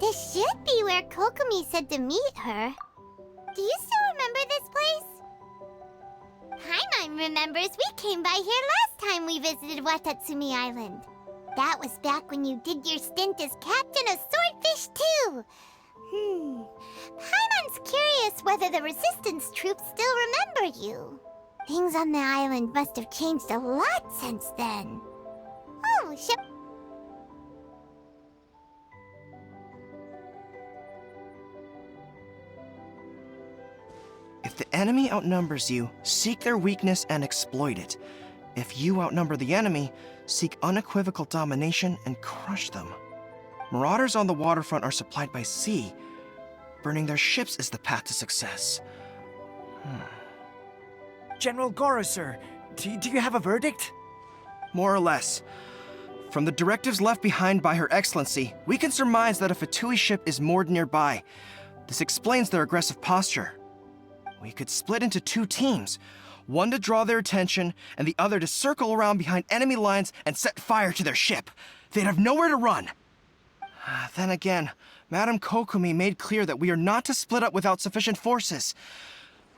This should be where Kokomi said to meet her. Do you still remember this place? Paimon remembers we came by here last time we visited Watatsumi Island. That was back when you did your stint as captain of Swordfish too. Paimon's curious whether the resistance troops still remember you. Things on the island must have changed a lot since then. Oh, If the enemy outnumbers you, seek their weakness and exploit it. If you outnumber the enemy, seek unequivocal domination and crush them. Marauders on the waterfront are supplied by sea. Burning their ships is the path to success. General Goro, sir, do you have a verdict? More or less. From the directives left behind by Her Excellency, we can surmise that a Fatui ship is moored nearby. This explains their aggressive posture. We could split into two teams, one to draw their attention, and the other to circle around behind enemy lines and set fire to their ship. They'd have nowhere to run. Then again, Madame KOKOMI made clear that we are not to split up without sufficient forces.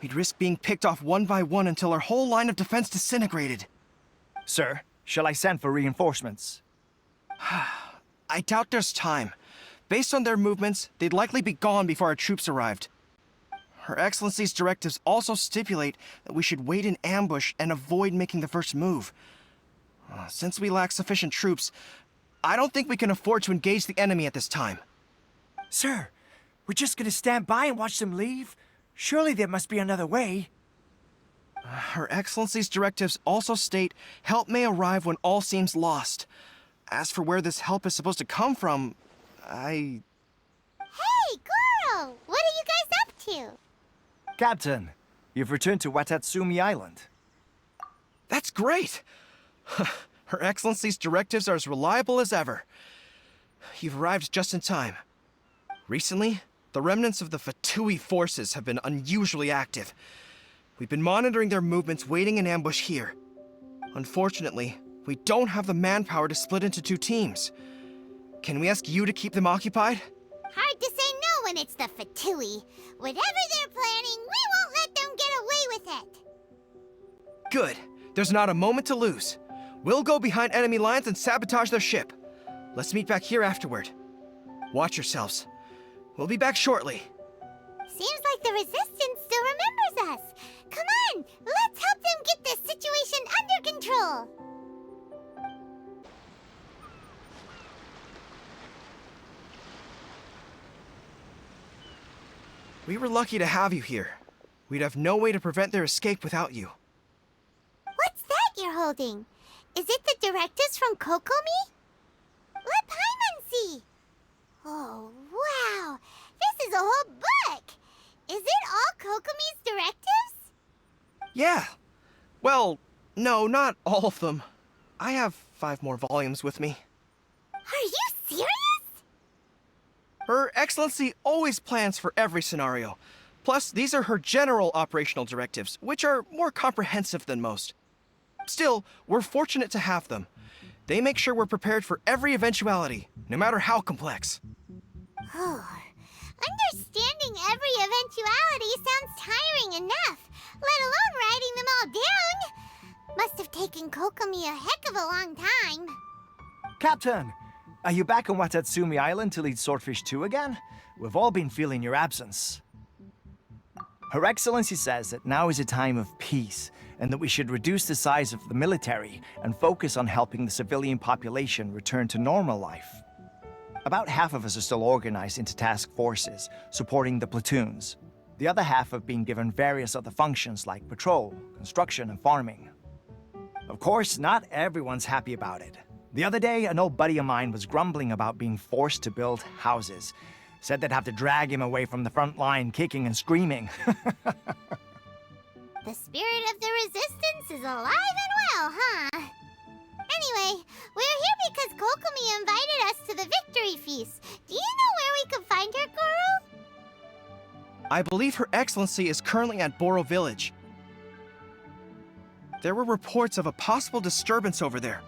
We'd risk being picked off one by one until our whole line of defense disintegrated. Sir, shall I send for reinforcements? I doubt there's time. Based on their movements, they'd likely be gone before our troops arrived. Her Excellency's directives also stipulate that we should wait in ambush and avoid making the first move. Since we lack sufficient troops, I don't think we can afford to engage the enemy at this time. Sir, we're just gonna stand by and watch them leave? Surely there must be another way. Her Excellency's directives also state help may arrive when all seems lost. As for where this help is supposed to come from, Hey, Goro! What are you guys up to? Captain, you've returned to Watatsumi Island. That's great! Her Excellency's directives are as reliable as ever. You've arrived just in time. Recently, the remnants of the Fatui forces have been unusually active. We've been monitoring their movements, waiting in ambush here. Unfortunately, we don't have the manpower to split into two teams. Can we ask you to keep them occupied? Hard to say no when it's the Fatui. Whatever they're planning, we won't let them get away with it. Good. There's not a moment to lose. We'll go behind enemy lines and sabotage their ship. Let's meet back here afterward. Watch yourselves. We'll be back shortly. Seems like the Resistance still remembers us. Come on, let's help them get this situation under control. We were lucky to have you here. We'd have no way to prevent their escape without you. What's that you're holding? Is it the directives from KOKOMI? Let Paimon see. Oh, wow. This is a whole book. Is it all KOKOMI's directives? Yeah. Well, no, not all of them. I have 5 more volumes with me. Are you serious? Her Excellency always plans for every scenario. Plus, these are her general operational directives, which are more comprehensive than most. Still, we're fortunate to have them. They make sure we're prepared for every eventuality, no matter how complex. Oh, understanding every eventuality sounds tiring enough, let alone writing them all down. Must have taken KOKOMI a heck of a long time. Captain, are you back on Watatsumi Island to lead Swordfish 2 again? We've all been feeling your absence. Her Excellency says that now is a time of peace, and that we should reduce the size of the military and focus on helping the civilian population return to normal life. About half of us are still organized into task forces, supporting the platoons. The other half have been given various other functions like patrol, construction, and farming. Of course, not everyone's happy about it. The other day, an old buddy of mine was grumbling about being forced to build houses. Said they'd have to drag him away from the front line, kicking and screaming. The spirit of the Resistance is alive and well, huh? Anyway, we're here because KOKOMI invited us to the victory feast. Do you know where we could find her, Goro? I believe Her Excellency is currently at Boro Village. There were reports of a possible disturbance over there.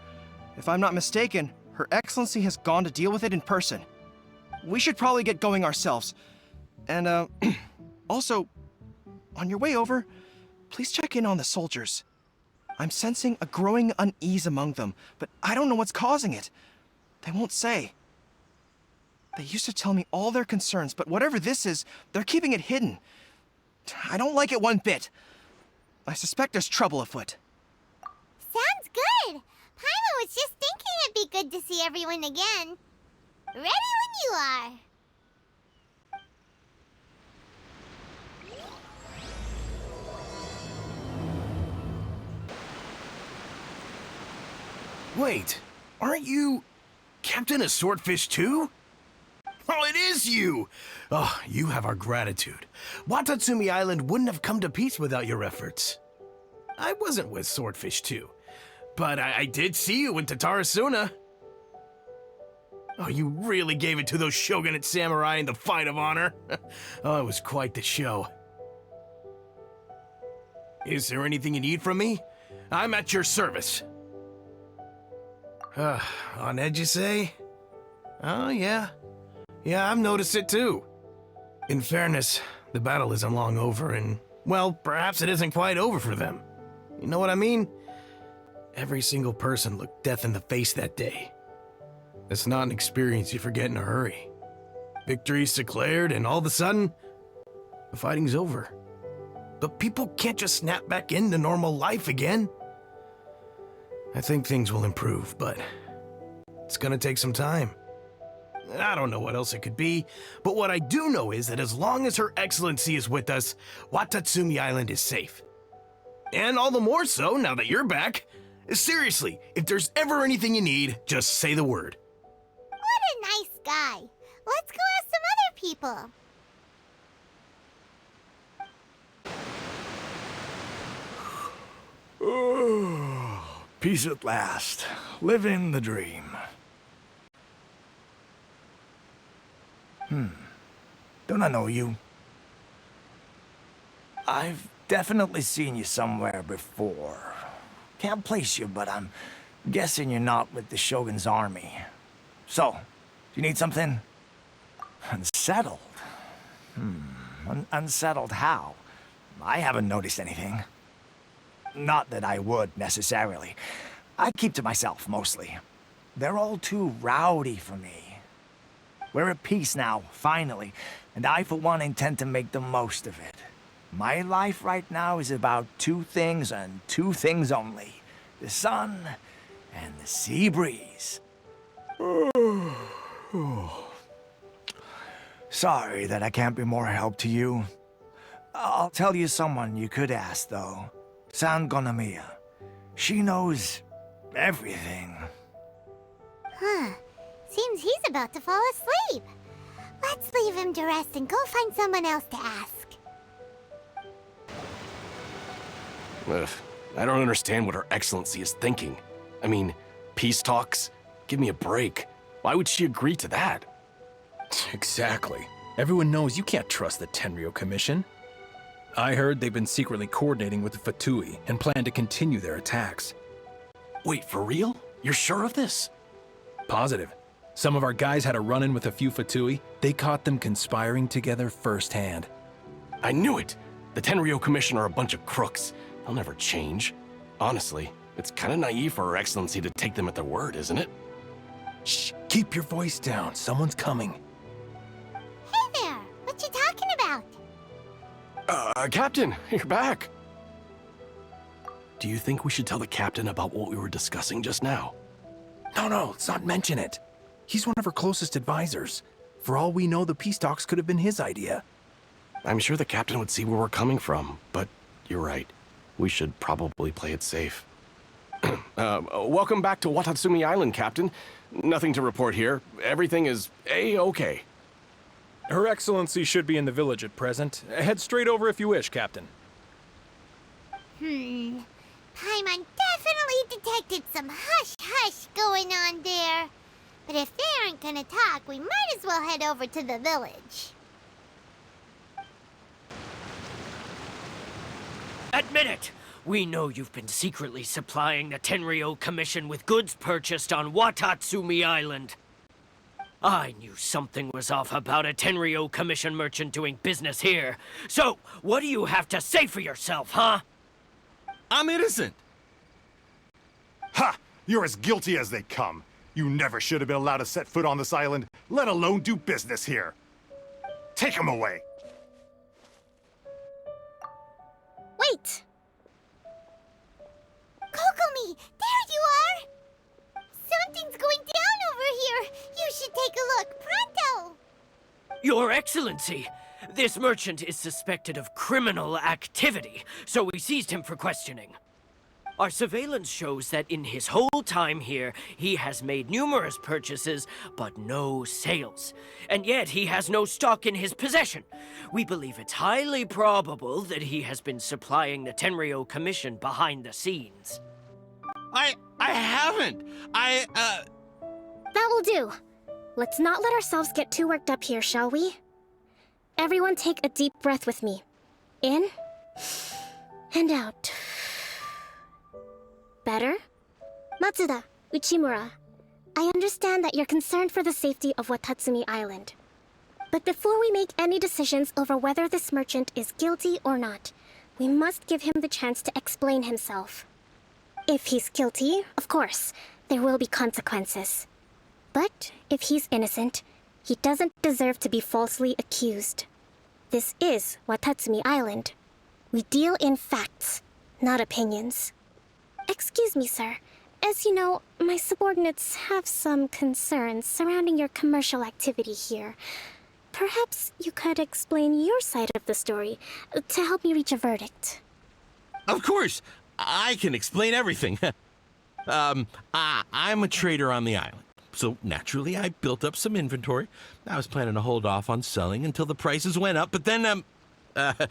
If I'm not mistaken, Her Excellency has gone to deal with it in person. We should probably get going ourselves. And, also, on your way over, please check in on the soldiers. I'm sensing a growing unease among them, but I don't know what's causing it. They won't say. They used to tell me all their concerns, but whatever this is, they're keeping it hidden. I don't like it one bit. I suspect there's trouble afoot. Sounds good. Paimon was just thinking it'd be good to see everyone again. Ready when you are. Wait, aren't you Captain of Swordfish too? Oh, it is you! Oh, you have our gratitude. Watatsumi Island wouldn't have come to peace without your efforts. I wasn't with Swordfish 2, but I did see you in Tatarasuna. Oh, you really gave it to those shogunate samurai in the fight of honor. Oh, it was quite the show. Is there anything you need from me? I'm at your service. On edge, you say? Oh, yeah. Yeah, I've noticed it too. In fairness, the battle isn't long over, and, well, perhaps it isn't quite over for them. You know what I mean? Every single person looked death in the face that day. It's not an experience you forget in a hurry. Victory's declared, and all of a sudden, the fighting's over. But people can't just snap back into normal life again. I think things will improve, but it's gonna take some time. I don't know what else it could be, but what I do know is that as long as Her Excellency is with us, Watatsumi Island is safe. And all the more so now that you're back. Seriously, if there's ever anything you need, just say the word. What a nice guy. Let's go ask some other people. Peace at last. Living the dream. Don't I know you? I've definitely seen you somewhere before. Can't place you, but I'm guessing you're not with the Shogun's army. So, do you need something? Unsettled? Unsettled how? I haven't noticed anything. Not that I would, necessarily. I keep to myself, mostly. They're all too rowdy for me. We're at peace now, finally, and I, for one, intend to make the most of it. My life right now is about two things and two things only. The sun and the sea breeze. Sorry that I can't be more help to you. I'll tell you someone you could ask, though. San Gonamiya. She knows everything. Huh. Seems he's about to fall asleep. Let's leave him to rest and go find someone else to ask. Ugh, I don't understand what Her Excellency is thinking. I mean, peace talks? Give me a break. Why would she agree to that? Exactly. Everyone knows you can't trust the Tenryou Commission. I heard they've been secretly coordinating with the Fatui and plan to continue their attacks. Wait, for real? You're sure of this? Positive. Some of our guys had a run-in with a few Fatui. They caught them conspiring together firsthand. I knew it! The Tenryou Commission are a bunch of crooks. They'll never change. Honestly, it's kind of naive for Her Excellency to take them at their word, isn't it? Shh, keep your voice down. Someone's coming. Hey there! What you talking about? Captain, you're back! Do you think we should tell the Captain about what we were discussing just now? No, let's not mention it. He's one of her closest advisors. For all we know, the peace talks could have been his idea. I'm sure the Captain would see where we're coming from, but you're right. We should probably play it safe. Welcome back to Watatsumi Island, Captain. Nothing to report here. Everything is A-okay. Her Excellency should be in the village at present. Head straight over if you wish, Captain. Paimon definitely detected some hush-hush going on there. But if they aren't gonna talk, we might as well head over to the village. Admit it! We know you've been secretly supplying the Tenryou Commission with goods purchased on Watatsumi Island. I knew something was off about a Tenryo Commission merchant doing business here. So, what do you have to say for yourself, huh? I'm innocent. Ha! You're as guilty as they come. You never should have been allowed to set foot on this island, let alone do business here. Take him away. Wait! Kokomi, there you are! Something's going down over here! You should take a look, pronto! Your Excellency, this merchant is suspected of criminal activity, so we seized him for questioning. Our surveillance shows that in his whole time here, he has made numerous purchases, but no sales. And yet he has no stock in his possession. We believe it's highly probable that he has been supplying the Tenryo Commission behind the scenes. I haven't. That will do. Let's not let ourselves get too worked up here, shall we? Everyone take a deep breath with me. In and out. Better? Matsuda, Uchimura, I understand that you're concerned for the safety of Watatsumi Island. But before we make any decisions over whether this merchant is guilty or not, we must give him the chance to explain himself. If he's guilty, of course, there will be consequences. But if he's innocent, he doesn't deserve to be falsely accused. This is Watatsumi Island. We deal in facts, not opinions. Excuse me, sir. As you know, my subordinates have some concerns surrounding your commercial activity here. Perhaps you could explain your side of the story to help me reach a verdict. Of course, I can explain everything. I'm a trader on the island, so naturally I built up some inventory. I was planning to hold off on selling until the prices went up, but then, but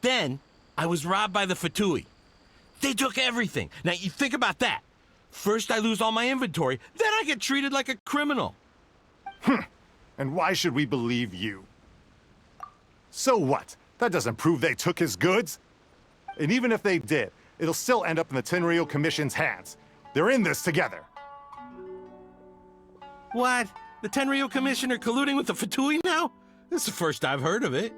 then I was robbed by the Fatui. They took everything. Now, you think about that. First I lose all my inventory, then I get treated like a criminal. And why should we believe you? So what? That doesn't prove they took his goods. And even if they did, it'll still end up in the Tenryo Commission's hands. They're in this together. What? The Tenryo Commissioner colluding with the Fatui now? This is the first I've heard of it.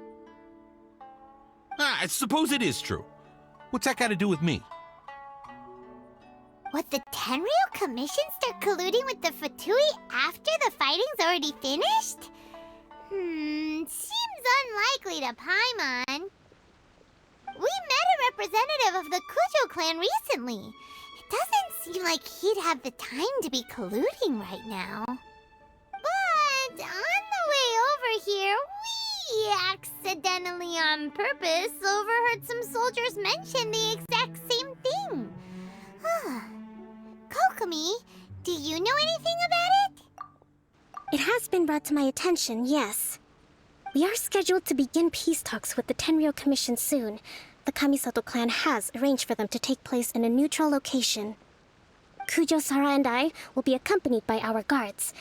I suppose it is true. What's that got to do with me? What, the Tenryo Commission start colluding with the Fatui after the fighting's already finished? Seems unlikely to Paimon. We met a representative of the Kujo clan recently. It doesn't seem like he'd have the time to be colluding right now. But on the way over here, we accidentally on purpose overheard some soldiers mention the exact same thing. Kokomi, do you know anything about it? It has been brought to my attention, yes. We are scheduled to begin peace talks with the Tenryo Commission soon. The Kamisato clan has arranged for them to take place in a neutral location. Kujo-Sara and I will be accompanied by our guards.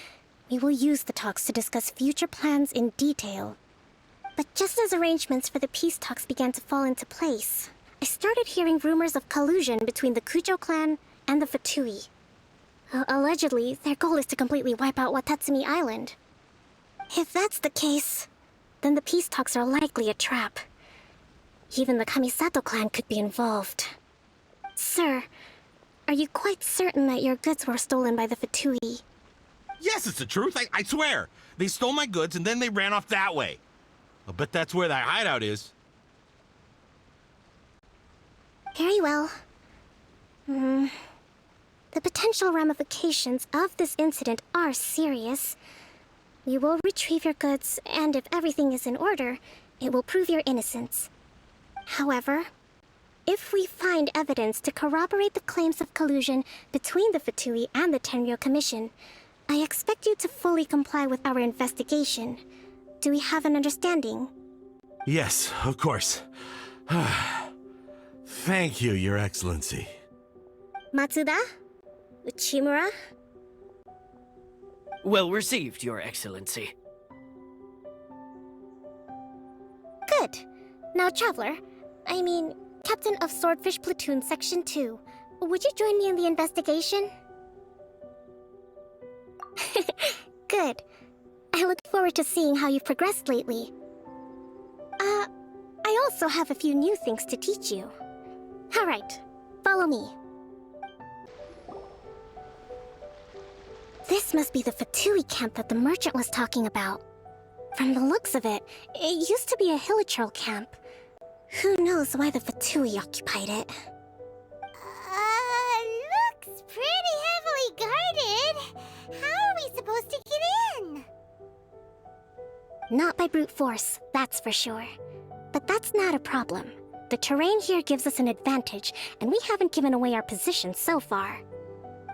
We will use the talks to discuss future plans in detail. But just as arrangements for the peace talks began to fall into place, I started hearing rumors of collusion between the Kujo clan and the Fatui. Allegedly, their goal is to completely wipe out Watatsumi Island. If that's the case, then the peace talks are likely a trap. Even the Kamisato clan could be involved. Sir, are you quite certain that your goods were stolen by the Fatui? Yes, it's the truth. I swear. They stole my goods and then they ran off that way. I'll bet that's where that hideout is. Very well. The potential ramifications of this incident are serious. We will retrieve your goods, and if everything is in order, it will prove your innocence. However, if we find evidence to corroborate the claims of collusion between the Fatui and the Tenryo Commission, I expect you to fully comply with our investigation. Do we have an understanding? Yes, of course. Thank you, Your Excellency. Matsuda? Uchimura? Well received, Your Excellency. Good. Now, Traveler, Captain of Swordfish Platoon Section 2, would you join me in the investigation? Good. I look forward to seeing how you've progressed lately. I also have a few new things to teach you. Alright, follow me. This must be the Fatui camp that the merchant was talking about. From the looks of it, it used to be a Hilichurl camp. Who knows why the Fatui occupied it? Looks pretty heavily guarded. How are we supposed to get in? Not by brute force, that's for sure. But that's not a problem. The terrain here gives us an advantage, and we haven't given away our position so far.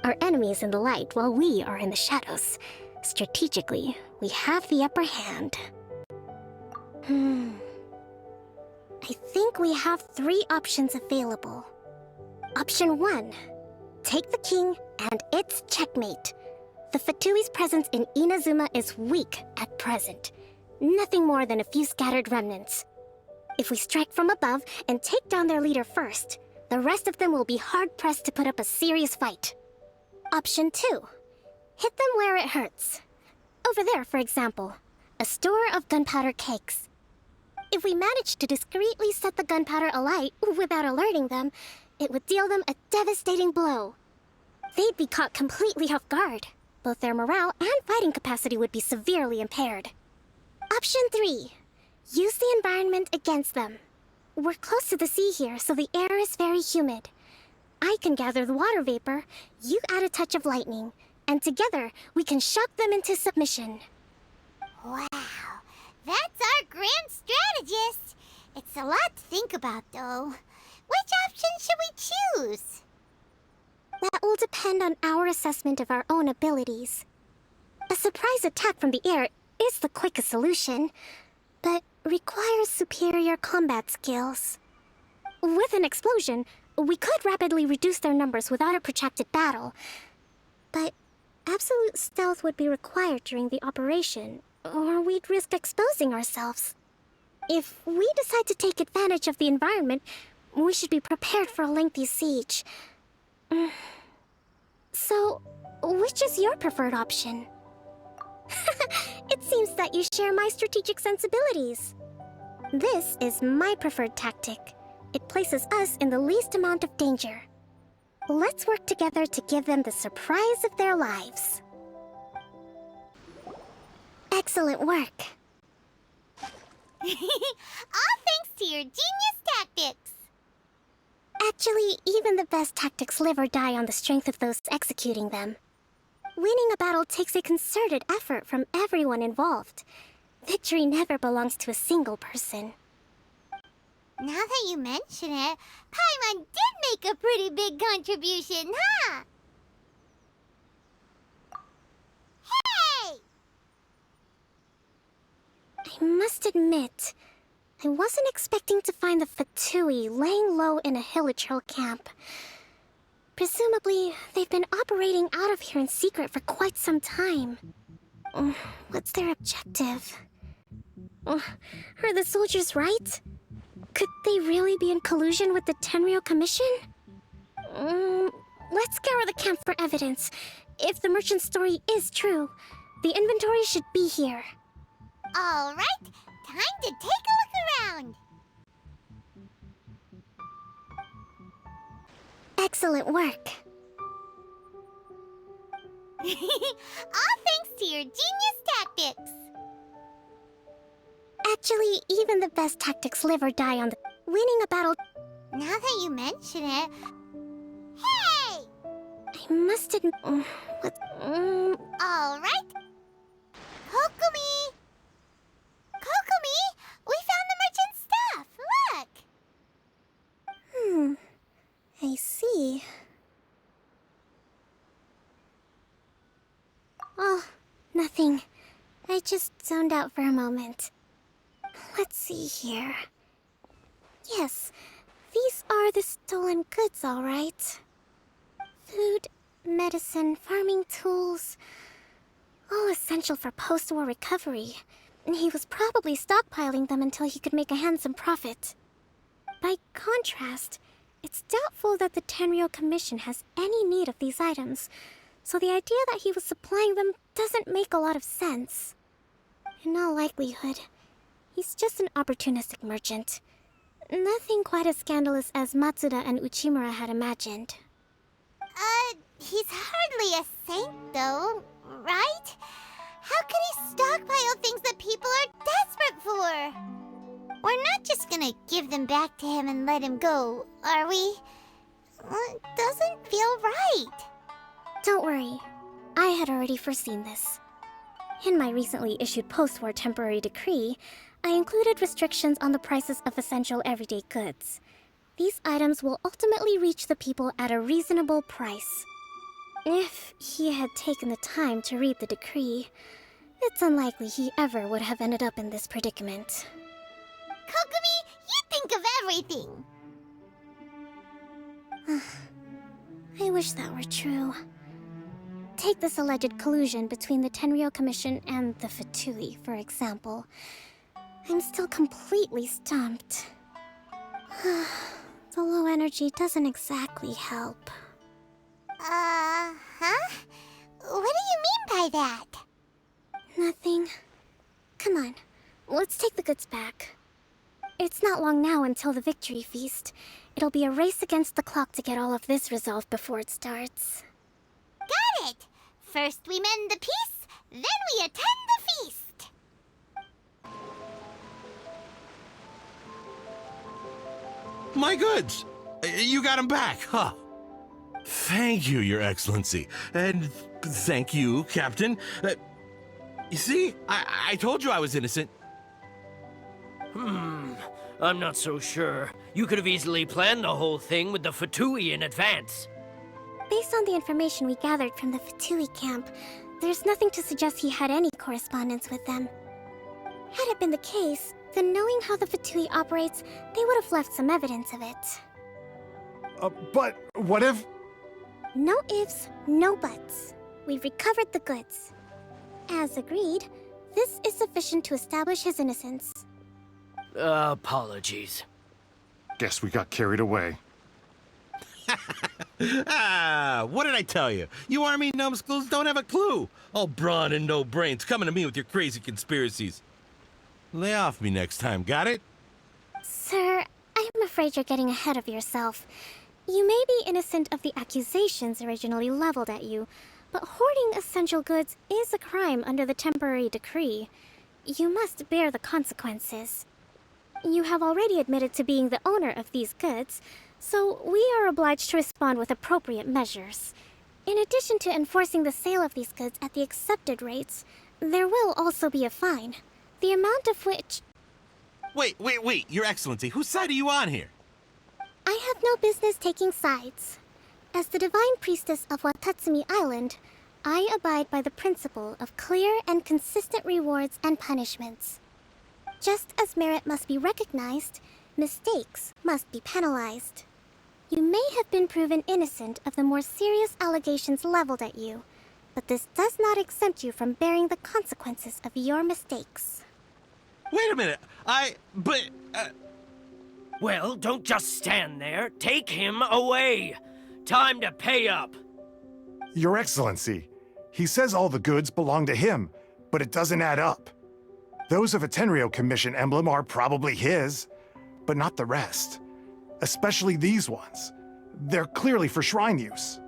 Our enemy is in the light while we are in the shadows. Strategically, we have the upper hand. I think we have 3 options available. Option 1. Take the king, and it's checkmate. The Fatui's presence in Inazuma is weak at present. Nothing more than a few scattered remnants. If we strike from above and take down their leader first, the rest of them will be hard-pressed to put up a serious fight. Option 2. Hit them where it hurts. Over there, for example, a store of gunpowder cakes. If we manage to discreetly set the gunpowder alight without alerting them, it would deal them a devastating blow. They'd be caught completely off guard. Both their morale and fighting capacity would be severely impaired. Option 3. Use the environment against them. We're close to the sea here, so the air is very humid. I can gather the water vapor, you add a touch of lightning, and together we can shock them into submission. Wow, that's our grand strategist. It's a lot to think about, though. Which option should we choose? That will depend on our assessment of our own abilities. A surprise attack from the air is the quickest solution, but requires superior combat skills. With an explosion, we could rapidly reduce their numbers without a protracted battle, but absolute stealth would be required during the operation, or we'd risk exposing ourselves. If we decide to take advantage of the environment, we should be prepared for a lengthy siege. So, which is your preferred option? It seems that you share my strategic sensibilities. This is my preferred tactic. It places us in the least amount of danger. Let's work together to give them the surprise of their lives. Excellent work. All thanks to your genius tactics. Actually, even the best tactics live or die on the strength of those executing them. Winning a battle takes a concerted effort from everyone involved. Victory never belongs to a single person. Now that you mention it, Paimon did make a pretty big contribution, huh? Hey! I must admit, I wasn't expecting to find the Fatui laying low in a Hilichurl camp. Presumably, they've been operating out of here in secret for quite some time. What's their objective? Are the soldiers right? Could they really be in collusion with the Tenryou Commission? Let's scour the camp for evidence. If the merchant's story is true, the inventory should be here. All right, time to take a look around. Excellent work. All thanks to your genius tactics. Actually, even the best tactics live or die on the... Winning a battle... Now that you mention it... Hey! I must admit... What... All right. KOKOMI! KOKOMI! We found the merchant's stuff! Look! I see. Oh, nothing. I just zoned out for a moment. Let's see here. Yes, these are the stolen goods, all right. Food, medicine, farming tools. All essential for post-war recovery. He was probably stockpiling them until he could make a handsome profit. By contrast, it's doubtful that the Tenryou Commission has any need of these items, so the idea that he was supplying them doesn't make a lot of sense. In all likelihood, he's just an opportunistic merchant. Nothing quite as scandalous as Matsuda and Uchimura had imagined. He's hardly a saint, though, right? How could he stockpile things that people are desperate for? We're not just gonna give them back to him and let him go, are we? It doesn't feel right. Don't worry, I had already foreseen this. In my recently issued post-war temporary decree, I included restrictions on the prices of essential everyday goods. These items will ultimately reach the people at a reasonable price. If he had taken the time to read the decree, it's unlikely he ever would have ended up in this predicament. Kokomi, you think of everything! I wish that were true. Take this alleged collusion between the Tenryou Commission and the Fatui, for example. I'm still completely stumped. The low energy doesn't exactly help. Huh? What do you mean by that? Nothing. Come on, let's take the goods back. It's not long now until the victory feast. It'll be a race against the clock to get all of this resolved before it starts. Got it! First we mend the peace, then we attend the feast! My goods! You got them back, huh? Thank you, Your Excellency. And thank you, Captain. You see, I told you I was innocent. I'm not so sure. You could have easily planned the whole thing with the Fatui in advance. Based on the information we gathered from the Fatui camp, there's nothing to suggest he had any correspondence with them. Had it been the case, then knowing how the Fatui operates, they would have left some evidence of it. But what if... No ifs, no buts. We've recovered the goods. As agreed, this is sufficient to establish his innocence. Apologies. Guess we got carried away. What did I tell you? You army numbskulls don't have a clue. All brawn and no brains coming to me with your crazy conspiracies. Lay off me next time, got it? Sir, I'm afraid you're getting ahead of yourself. You may be innocent of the accusations originally leveled at you, but hoarding essential goods is a crime under the temporary decree. You must bear the consequences. You have already admitted to being the owner of these goods, so we are obliged to respond with appropriate measures. In addition to enforcing the sale of these goods at the accepted rates, there will also be a fine, the amount of which... Wait, Your Excellency, whose side are you on here? I have no business taking sides. As the Divine Priestess of Watatsumi Island, I abide by the principle of clear and consistent rewards and punishments. Just as merit must be recognized, mistakes must be penalized. You may have been proven innocent of the more serious allegations leveled at you, but this does not exempt you from bearing the consequences of your mistakes. Wait a minute, Well, don't just stand there. Take him away. Time to pay up. Your Excellency, he says all the goods belong to him, but it doesn't add up. Those of a Tenryou Commission emblem are probably his, but not the rest. Especially these ones. They're clearly for shrine use.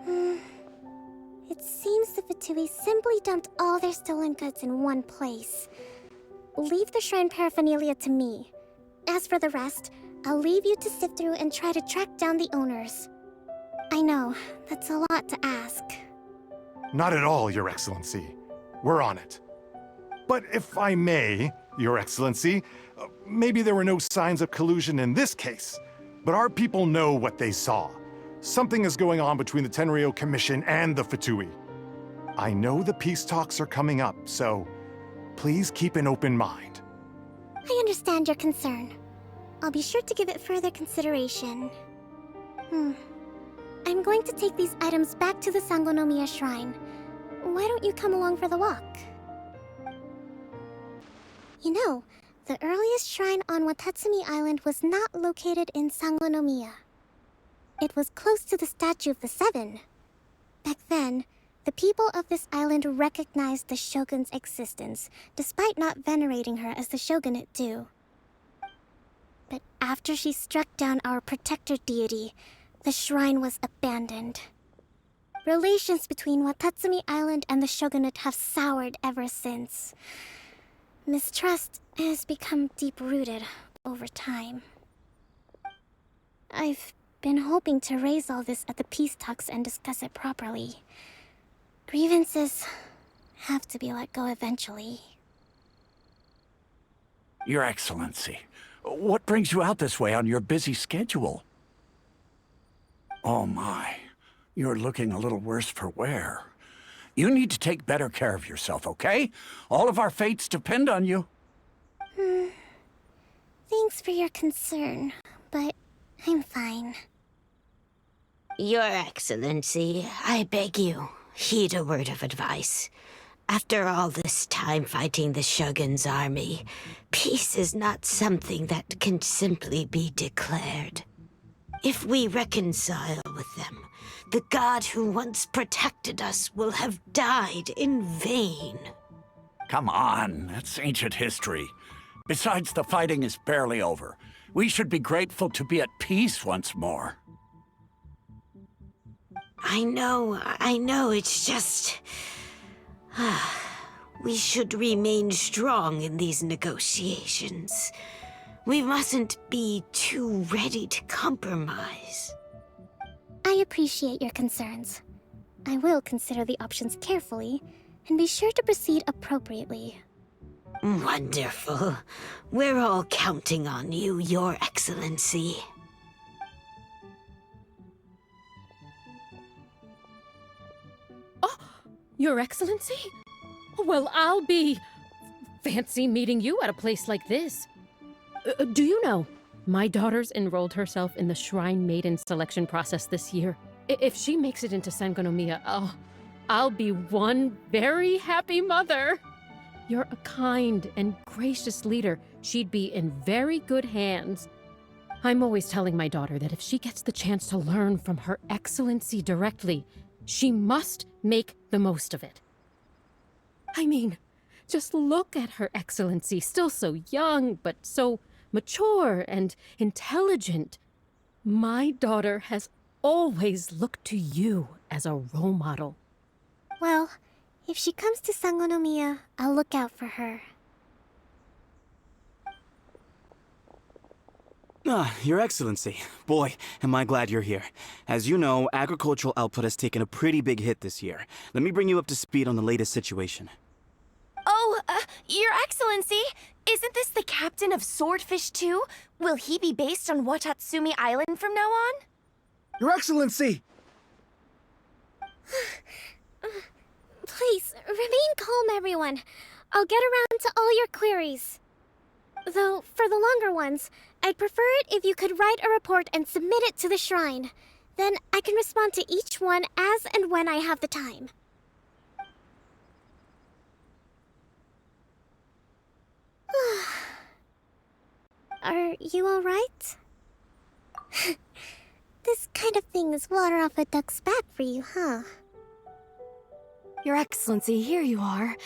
It seems the Fatui simply dumped all their stolen goods in one place. Leave the shrine paraphernalia to me. As for the rest, I'll leave you to sift through and try to track down the owners. I know, that's a lot to ask. Not at all, Your Excellency. We're on it. But if I may, Your Excellency, maybe there were no signs of collusion in this case, but our people know what they saw. Something is going on between the Tenryou Commission and the Fatui. I know the peace talks are coming up, so please keep an open mind. I understand your concern. I'll be sure to give it further consideration. I'm going to take these items back to the Sangonomiya Shrine. Why don't you come along for the walk? You know, the earliest shrine on Watatsumi Island was not located in Sangonomiya. It was close to the Statue of the Seven. Back then, the people of this island recognized the shogun's existence, despite not venerating her as the shogunate do. But after she struck down our protector deity, the shrine was abandoned. Relations between Watatsumi Island and the shogunate have soured ever since. Mistrust has become deep-rooted over time. I've been hoping to raise all this at the peace talks and discuss it properly. Grievances have to be let go eventually. Your Excellency, what brings you out this way on your busy schedule? Oh my, you're looking a little worse for wear. You need to take better care of yourself, okay? All of our fates depend on you. Thanks for your concern, but I'm fine. Your Excellency, I beg you, heed a word of advice. After all this time fighting the Shogun's army, peace is not something that can simply be declared. If we reconcile with them, the god who once protected us will have died in vain. Come on, that's ancient history. Besides, the fighting is barely over. We should be grateful to be at peace once more. I know, it's just... we should remain strong in these negotiations. We mustn't be too ready to compromise. I appreciate your concerns. I will consider the options carefully, and be sure to proceed appropriately. Wonderful. We're all counting on you, Your Excellency. Oh, Your Excellency? Well, I'll be... fancy meeting you at a place like this. Do you know, my daughter's enrolled herself in the Shrine Maiden selection process this year. If she makes it into Sangonomiya, I'll be one very happy mother. You're a kind and gracious leader. She'd be in very good hands. I'm always telling my daughter that if she gets the chance to learn from Her Excellency directly, she must make the most of it. I mean, just look at Her Excellency, still so young, but so mature and intelligent. My daughter has always looked to you as a role model. Well, if she comes to Sangonomiya, I'll look out for her. Your Excellency. Boy, am I glad you're here. As you know, agricultural output has taken a pretty big hit this year. Let me bring you up to speed on the latest situation. Oh, Your Excellency, isn't this the captain of Swordfish 2? Will he be based on Watatsumi Island from now on? Your Excellency! Please, remain calm, everyone. I'll get around to all your queries. Though, for the longer ones, I'd prefer it if you could write a report and submit it to the shrine. Then I can respond to each one as and when I have the time. Are you alright? This kind of thing is water off a duck's back for you, huh? Your Excellency, here you are.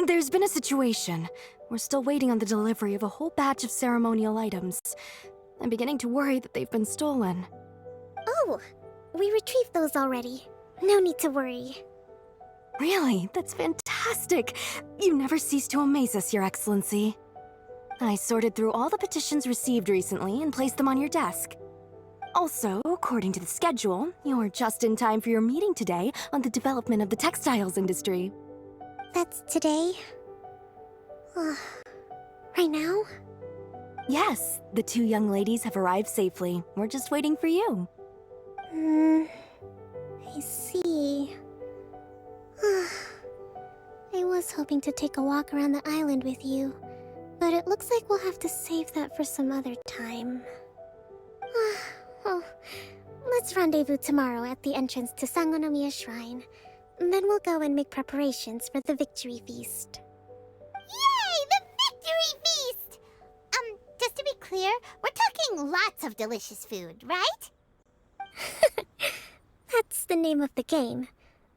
There's been a situation. We're still waiting on the delivery of a whole batch of ceremonial items. I'm beginning to worry that they've been stolen. Oh, we retrieved those already. No need to worry. Really? That's fantastic! You never cease to amaze us, Your Excellency. I sorted through all the petitions received recently and placed them on your desk. Also, according to the schedule, you're just in time for your meeting today on the development of the textiles industry. That's today? Right now? Yes, the two young ladies have arrived safely. We're just waiting for you. I see. I was hoping to take a walk around the island with you, but it looks like we'll have to save that for some other time. Well, let's rendezvous tomorrow at the entrance to Sangonomiya Shrine. Then we'll go and make preparations for the victory feast. Yay! The victory feast! Just to be clear, we're talking lots of delicious food, right? That's the name of the game.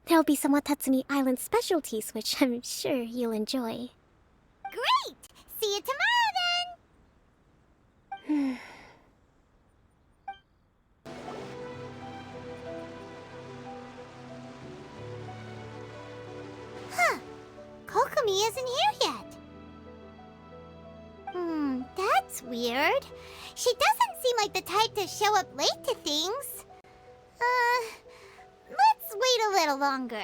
There'll be some Watatsumi Island specialties, which I'm sure you'll enjoy. Great! See you tomorrow then! Huh. Kokomi isn't here yet. That's weird. She doesn't seem like the type to show up late to things. Let's wait a little longer.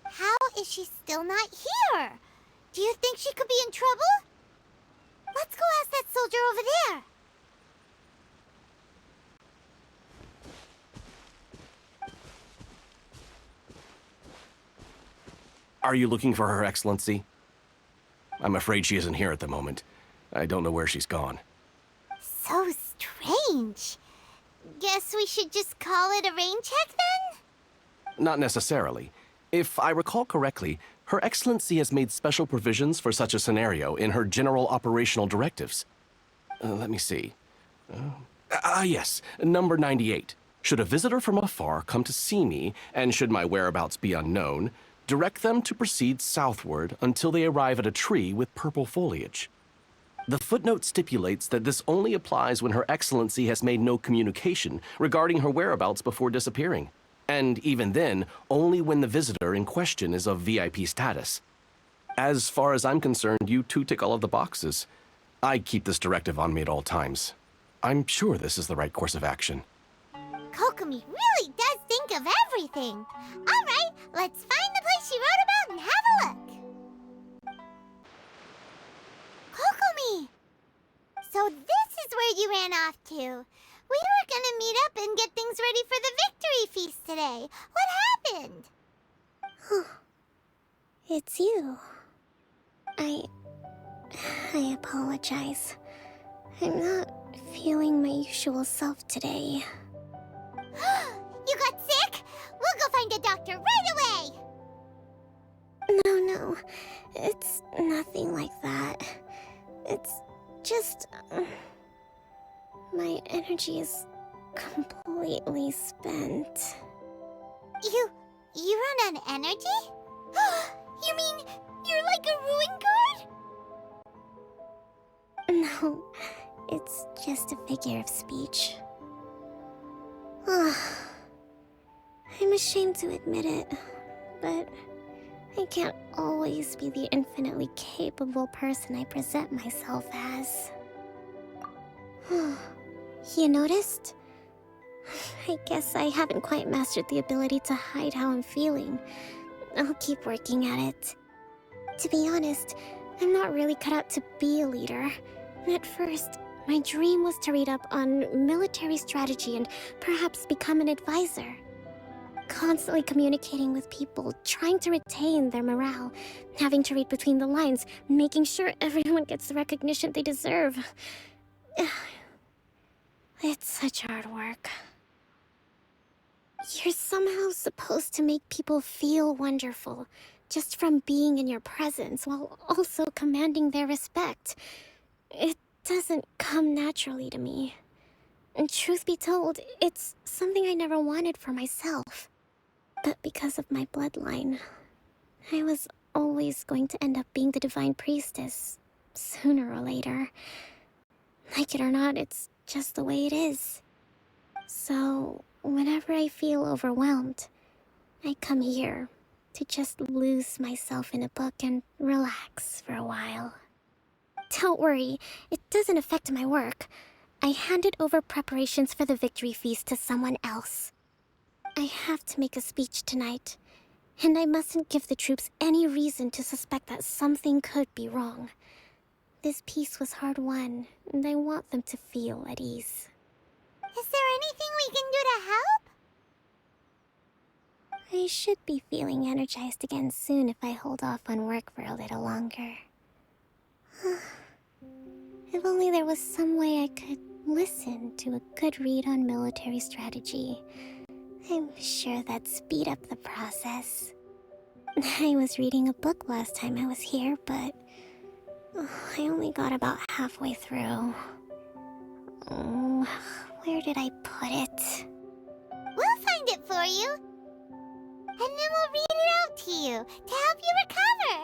How is she still not here? Do you think she could be in trouble? Let's go ask that soldier over there. Are you looking for Her Excellency? I'm afraid she isn't here at the moment. I don't know where she's gone. So strange. Guess we should just call it a rain check then? Not necessarily. If I recall correctly, Her Excellency has made special provisions for such a scenario in her general operational directives. Let me see. Yes, number 98. Should a visitor from afar come to see me, and should my whereabouts be unknown, direct them to proceed southward until they arrive at a tree with purple foliage. The footnote stipulates that this only applies when Her Excellency has made no communication regarding her whereabouts before disappearing. And even then, only when the visitor in question is of VIP status. As far as I'm concerned, you two tick all of the boxes. I keep this directive on me at all times. I'm sure this is the right course of action. Kokomi really does think of everything. All right, let's find the place she wrote about and have a look. Kokomi! So this is where you ran off to. We were gonna meet up and get things ready for the victory feast today. What happened? It's you. I apologize. I'm not feeling my usual self today. You got sick? We'll go find a doctor right away! No. It's nothing like that. It's just... my energy is completely spent. You run on energy? You mean you're like a ruin guard? No, it's just a figure of speech. I'm ashamed to admit it, but I can't always be the infinitely capable person I present myself as. You noticed? I guess I haven't quite mastered the ability to hide how I'm feeling. I'll keep working at it. To be honest, I'm not really cut out to be a leader. At first, my dream was to read up on military strategy and perhaps become an advisor. Constantly communicating with people, trying to retain their morale, having to read between the lines, making sure everyone gets the recognition they deserve. It's such hard work. You're somehow supposed to make people feel wonderful, just from being in your presence, while also commanding their respect. It doesn't come naturally to me. And truth be told, it's something I never wanted for myself. But because of my bloodline, I was always going to end up being the Divine Priestess, sooner or later. Like it or not, it's just the way it is. So, whenever I feel overwhelmed, I come here to just lose myself in a book and relax for a while. Don't worry, it doesn't affect my work. I handed over preparations for the victory feast to someone else. I have to make a speech tonight, and I mustn't give the troops any reason to suspect that something could be wrong. This peace was hard-won, and I want them to feel at ease. Is there anything we can do to help? I should be feeling energized again soon if I hold off on work for a little longer. If only there was some way I could listen to a good read on military strategy. I'm sure that'd speed up the process. I was reading a book last time I was here, but I only got about halfway through. Oh, where did I put it? We'll find it for you. And then we'll read it out to you to help you recover.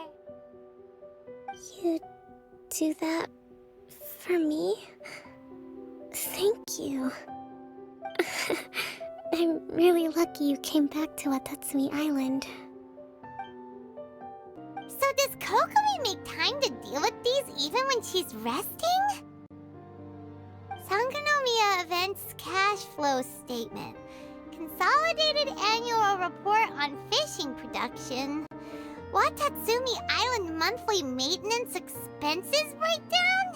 You do that for me? Thank you. I'm really lucky you came back to Watatsumi Island. So does KOKOMI make time to deal with these even when she's resting? Sangonomiya Events Cash Flow Statement. Consolidated Annual Report on Fishing Production. Watatsumi Island Monthly Maintenance Expenses Breakdown?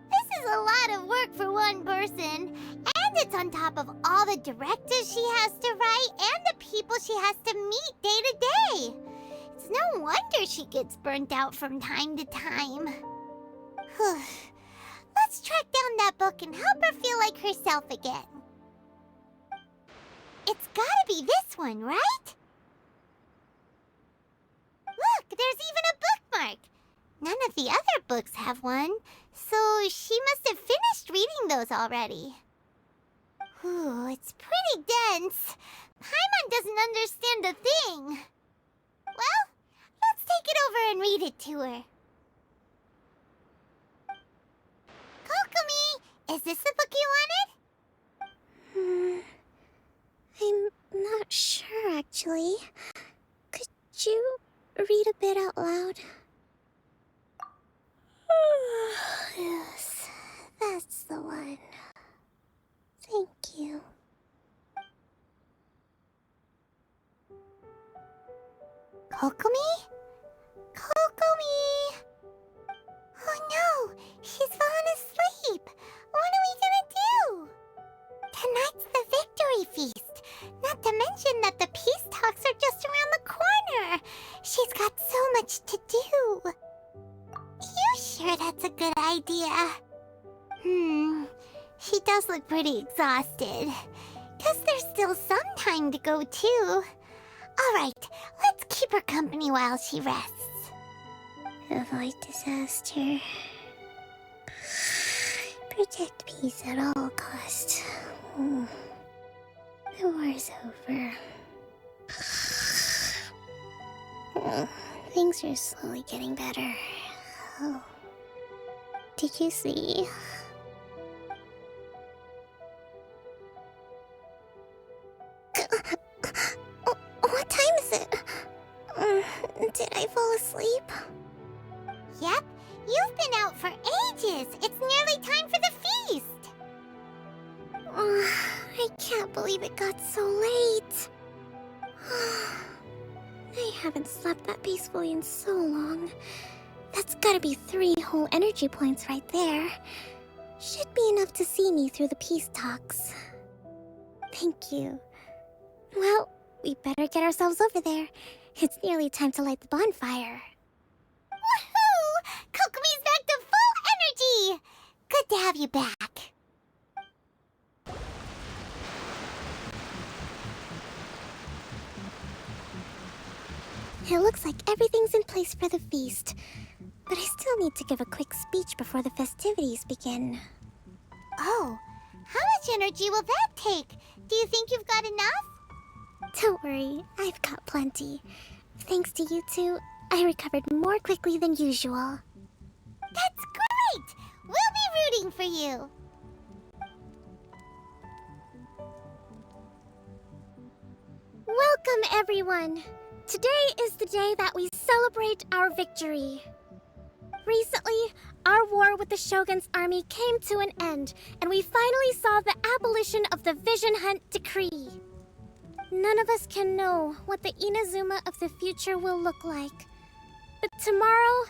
This is a lot of work for one person, and it's on top of all the directives she has to write and the people she has to meet day to day. It's no wonder she gets burnt out from time to time. Let's track down that book and help her feel like herself again. It's gotta be this one, right? Look, there's even a bookmark. None of the other books have one, so she must have finished reading those already. Ooh, it's pretty dense. Paimon doesn't understand a thing. Well, let's take it over and read it to her. KOKOMI, is this the book you wanted? I'm not sure, actually. Could you read a bit out loud? Yes, that's the one. Thank you. KOKOMI? KOKOMI! Oh no, she's fallen asleep. What are we gonna do? Tonight's the victory feast. Not to mention that the peace talks are just around the corner. She's got so much to do. You sure that's a good idea? She does look pretty exhausted. Guess there's still some time to go too. Alright, let's keep her company while she rests. Avoid disaster. Protect peace at all costs. The war's over. Things are slowly getting better. Oh. Did you see? What time is it? Did I fall asleep? Yep, you've been out for ages. It's nearly time for the feast. I can't believe it got so late. I haven't slept that peacefully in so long. That's gotta be 3 whole energy points right there. Should be enough to see me through the peace talks. Thank you. Well, we better get ourselves over there. It's nearly time to light the bonfire. Woohoo! KOKOMI's back to full energy! Good to have you back. It looks like everything's in place for the feast. But I still need to give a quick speech before the festivities begin. Oh, how much energy will that take? Do you think you've got enough? Don't worry, I've got plenty. Thanks to you two, I recovered more quickly than usual. That's great! We'll be rooting for you. Welcome, everyone! Today is the day that we celebrate our victory. Recently, our war with the Shogun's army came to an end, and we finally saw the abolition of the Vision Hunt Decree. None of us can know what the Inazuma of the future will look like. But tomorrow,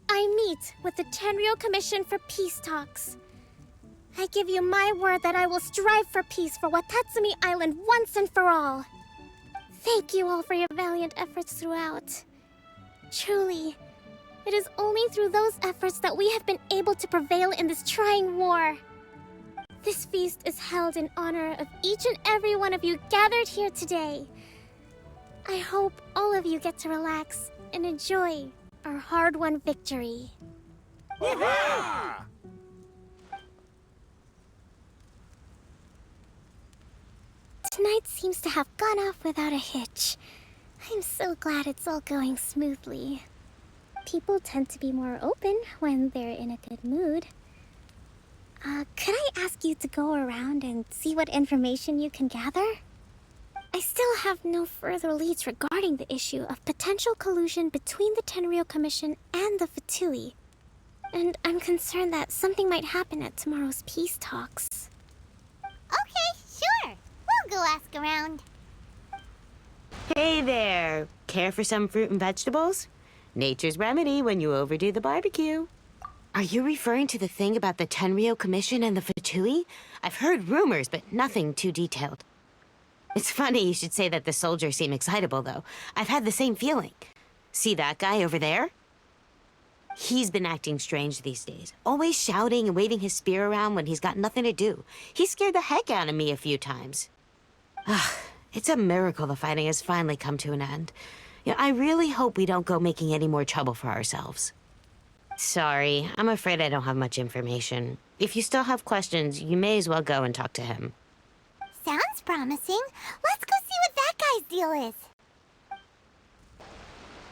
I meet with the Tenryou Commission for peace talks. I give you my word that I will strive for peace for Watatsumi Island once and for all. Thank you all for your valiant efforts throughout. Truly, it is only through those efforts that we have been able to prevail in this trying war. This feast is held in honor of each and every one of you gathered here today. I hope all of you get to relax and enjoy our hard-won victory. night seems to have gone off without a hitch. I'm so glad it's all going smoothly. People tend to be more open when they're in a good mood. Could I ask you to go around and see what information you can gather? I still have no further leads regarding the issue of potential collusion between the Tenryou Commission and the Fatui. And I'm concerned that something might happen at tomorrow's peace talks. Okay, sure. We'll go ask around. Hey there. Care for some fruit and vegetables? Nature's remedy when you overdo the barbecue. Are you referring to the thing about the Tenryou Commission and the Fatui? I've heard rumors, but nothing too detailed. It's funny you should say that the soldiers seem excitable, though. I've had the same feeling. See that guy over there? He's been acting strange these days. Always shouting and waving his spear around when he's got nothing to do. He scared the heck out of me a few times. It's a miracle the fighting has finally come to an end. Yeah, I really hope we don't go making any more trouble for ourselves. Sorry, I'm afraid I don't have much information. If you still have questions, you may as well go and talk to him. Sounds promising. Let's go see what that guy's deal is.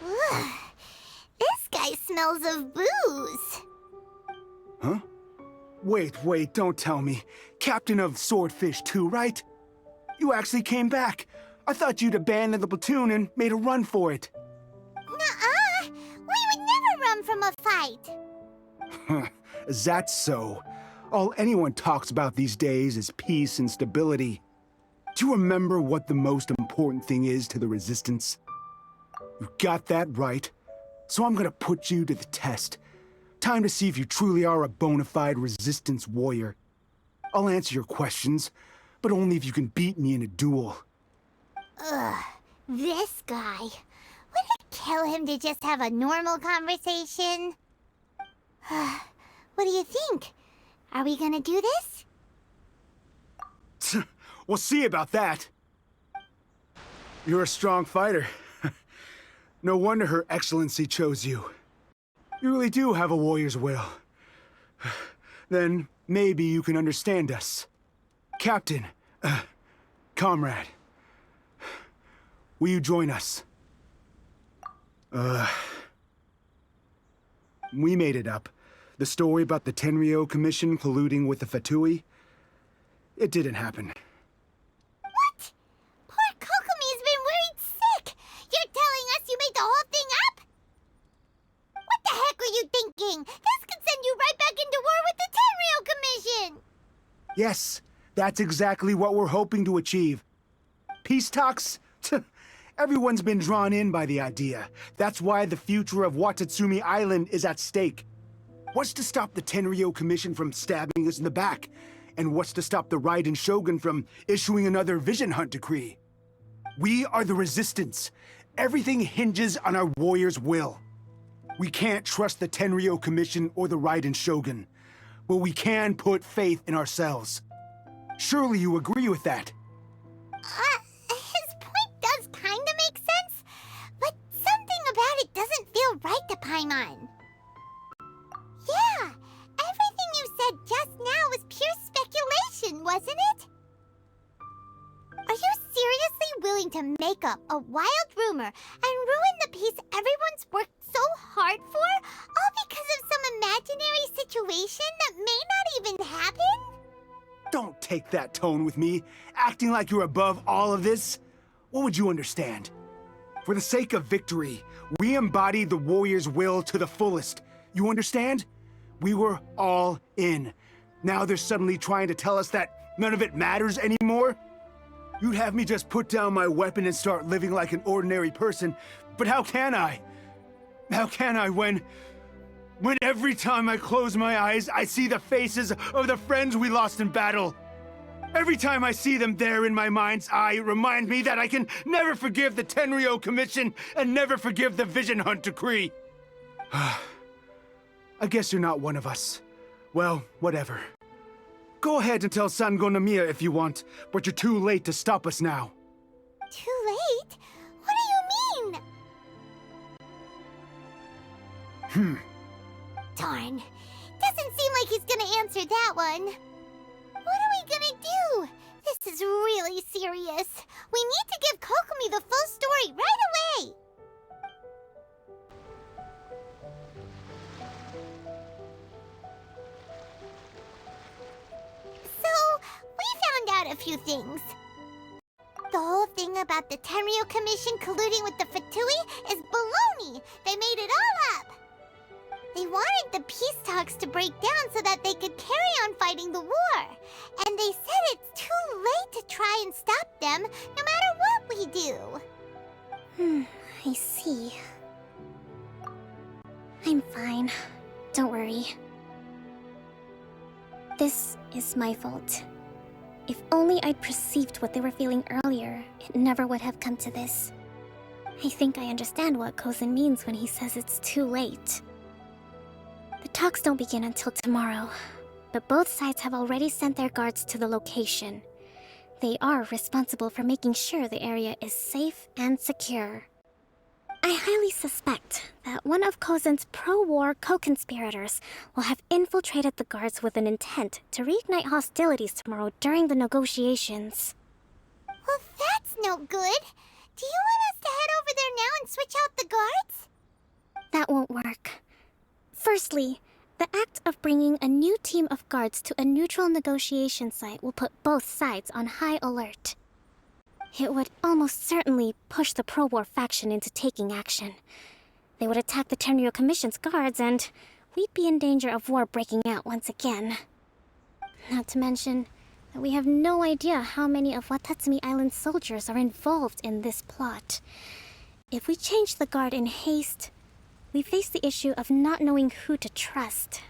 Ugh. This guy smells of booze. Huh? Wait, don't tell me. Captain of Swordfish 2, right? You actually came back. I thought you'd abandoned the platoon and made a run for it. Nuh-uh. We would never run from a fight. Is that so? All anyone talks about these days is peace and stability. Do you remember what the most important thing is to the Resistance? You got that right. So I'm gonna put you to the test. Time to see if you truly are a bona fide Resistance warrior. I'll answer your questions, but only if you can beat me in a duel. Ugh, this guy. Would it kill him to just have a normal conversation? What do you think? Are we gonna do this? We'll see about that. You're a strong fighter. No wonder Her Excellency chose you. You really do have a warrior's will. Then maybe you can understand us. Captain, comrade, will you join us? We made it up. The story about the Tenryou Commission colluding with the Fatui, it didn't happen. What? Poor KOKOMI's been worried sick. You're telling us you made the whole thing up? What the heck were you thinking? This could send you right back into war with the Tenryou Commission. Yes, that's exactly what we're hoping to achieve. Peace talks? Everyone's been drawn in by the idea. That's why the future of Watatsumi Island is at stake. What's to stop the Tenryou Commission from stabbing us in the back? And what's to stop the Raiden Shogun from issuing another Vision Hunt decree? We are the Resistance. Everything hinges on our warrior's will. We can't trust the Tenryou Commission or the Raiden Shogun, but we can put faith in ourselves. Surely you agree with that? His point does kinda make sense, but something about it doesn't feel right to Paimon. Yeah, everything you said just now was pure speculation, wasn't it? Are you seriously willing to make up a wild rumor and ruin the peace everyone's worked so hard for, all because of some imaginary situation that may not even happen? Don't take that tone with me, acting like you're above all of this. What would you understand? For the sake of victory, we embodied the warrior's will to the fullest. You understand? We were all in. Now they're suddenly trying to tell us that none of it matters anymore? You'd have me just put down my weapon and start living like an ordinary person, but how can I? How can I when every time I close my eyes, I see the faces of the friends we lost in battle? Every time I see them there in my mind's eye, it reminds me that I can never forgive the Tenryou Commission and never forgive the Vision Hunt decree. I guess you're not one of us. Well, whatever. Go ahead and tell Sango Nomiya if you want, but you're too late to stop us now. Too late? What do you mean? Darn. Doesn't seem like he's gonna answer that one. What are we gonna do? This is really serious. We need to give Kokomi the full story right away. So, we found out a few things. The whole thing about the Tenryo Commission colluding with the Fatui is baloney. They made it all up. They wanted the peace talks to break down so that they could carry on fighting the war. And they said it's too late to try and stop them, no matter what we do. I see. I'm fine. Don't worry. This is my fault. If only I'd perceived what they were feeling earlier, it never would have come to this. I think I understand what Kozan means when he says it's too late. The talks don't begin until tomorrow, but both sides have already sent their guards to the location. They are responsible for making sure the area is safe and secure. I highly suspect that one of Kozan's pro-war co-conspirators will have infiltrated the guards with an intent to reignite hostilities tomorrow during the negotiations. Well, that's no good. Do you want us to head over there now and switch out the guards? That won't work. Firstly, the act of bringing a new team of guards to a neutral negotiation site will put both sides on high alert. It would almost certainly push the pro-war faction into taking action. They would attack the Tenryo Commission's guards, and we'd be in danger of war breaking out once again. Not to mention that we have no idea how many of Watatsumi Island's soldiers are involved in this plot. If we change the guard in haste, we face the issue of not knowing who to trust.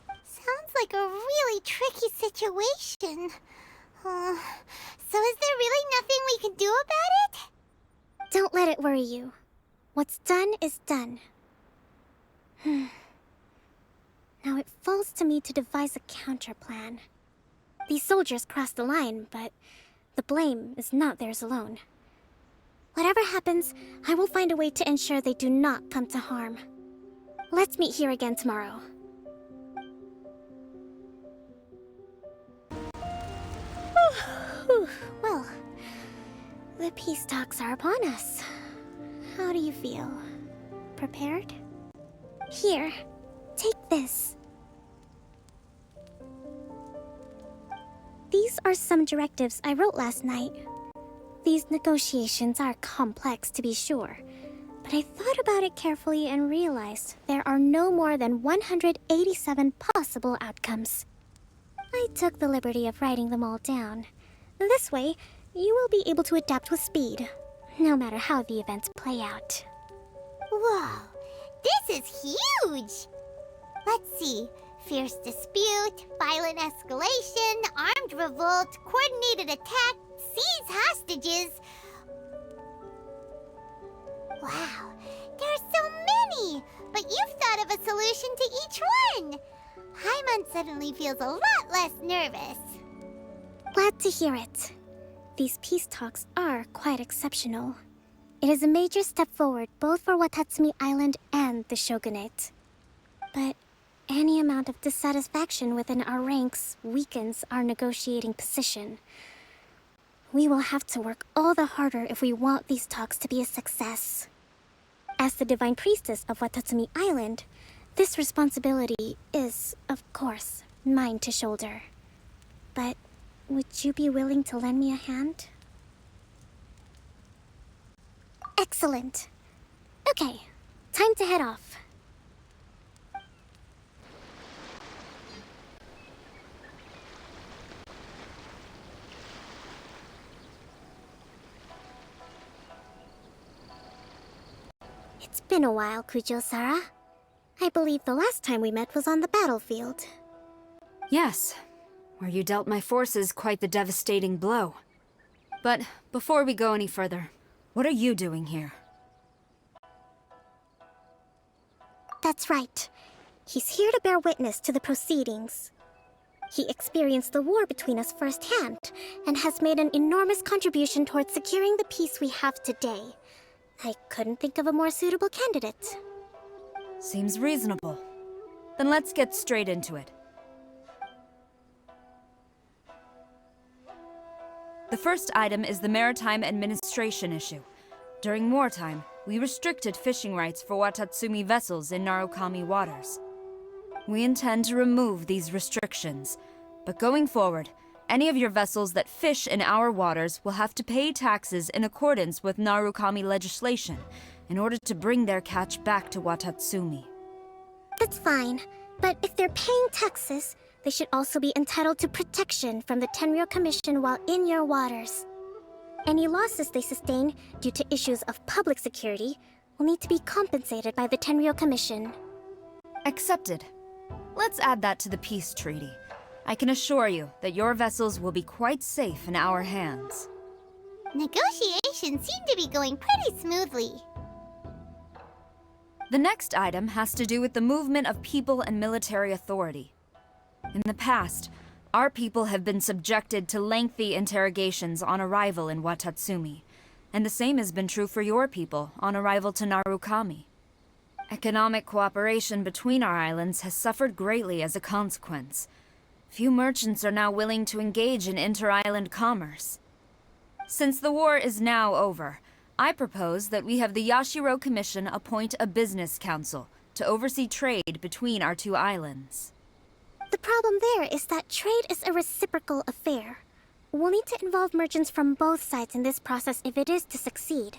Sounds like a really tricky situation. So is there really nothing we can do about it? Don't let it worry you. What's done is done. Now it falls to me to devise a counterplan. These soldiers crossed the line, but the blame is not theirs alone. Whatever happens, I will find a way to ensure they do not come to harm. Let's meet here again tomorrow. Well, the peace talks are upon us. How do you feel? Prepared? Here, take this. These are some directives I wrote last night. These negotiations are complex, to be sure, but I thought about it carefully and realized there are no more than 187 possible outcomes. I took the liberty of writing them all down. This way, you will be able to adapt with speed, no matter how the events play out. Whoa, this is huge! Let's see. Fierce dispute, violent escalation, armed revolt, coordinated attack, seize hostages. Wow, there are so many! But you've thought of a solution to each one! Paimon suddenly feels a lot less nervous. Glad to hear it. These peace talks are quite exceptional. It is a major step forward both for Watatsumi Island and the Shogunate. But any amount of dissatisfaction within our ranks weakens our negotiating position. We will have to work all the harder if we want these talks to be a success. As the Divine Priestess of Watatsumi Island, this responsibility is, of course, mine to shoulder. But would you be willing to lend me a hand? Excellent. Okay, time to head off. It's been a while, Kujo-Sara. I believe the last time we met was on the battlefield. Yes, where you dealt my forces quite the devastating blow. But before we go any further, what are you doing here? That's right. He's here to bear witness to the proceedings. He experienced the war between us firsthand, and has made an enormous contribution towards securing the peace we have today. I couldn't think of a more suitable candidate. Seems reasonable. Then let's get straight into it. The first item is the Maritime Administration issue. During wartime, we restricted fishing rights for Watatsumi vessels in Narukami waters. We intend to remove these restrictions, but going forward, any of your vessels that fish in our waters will have to pay taxes in accordance with Narukami legislation in order to bring their catch back to Watatsumi. That's fine, but if they're paying taxes, they should also be entitled to protection from the Tenryou Commission while in your waters. Any losses they sustain due to issues of public security will need to be compensated by the Tenryou Commission. Accepted. Let's add that to the peace treaty. I can assure you that your vessels will be quite safe in our hands. Negotiations seem to be going pretty smoothly. The next item has to do with the movement of people and military authority. In the past, our people have been subjected to lengthy interrogations on arrival in Watatsumi, and the same has been true for your people on arrival to Narukami. Economic cooperation between our islands has suffered greatly as a consequence. Few merchants are now willing to engage in inter-island commerce. Since the war is now over, I propose that we have the Yashiro Commission appoint a business council to oversee trade between our two islands. The problem there is that trade is a reciprocal affair. We'll need to involve merchants from both sides in this process if it is to succeed.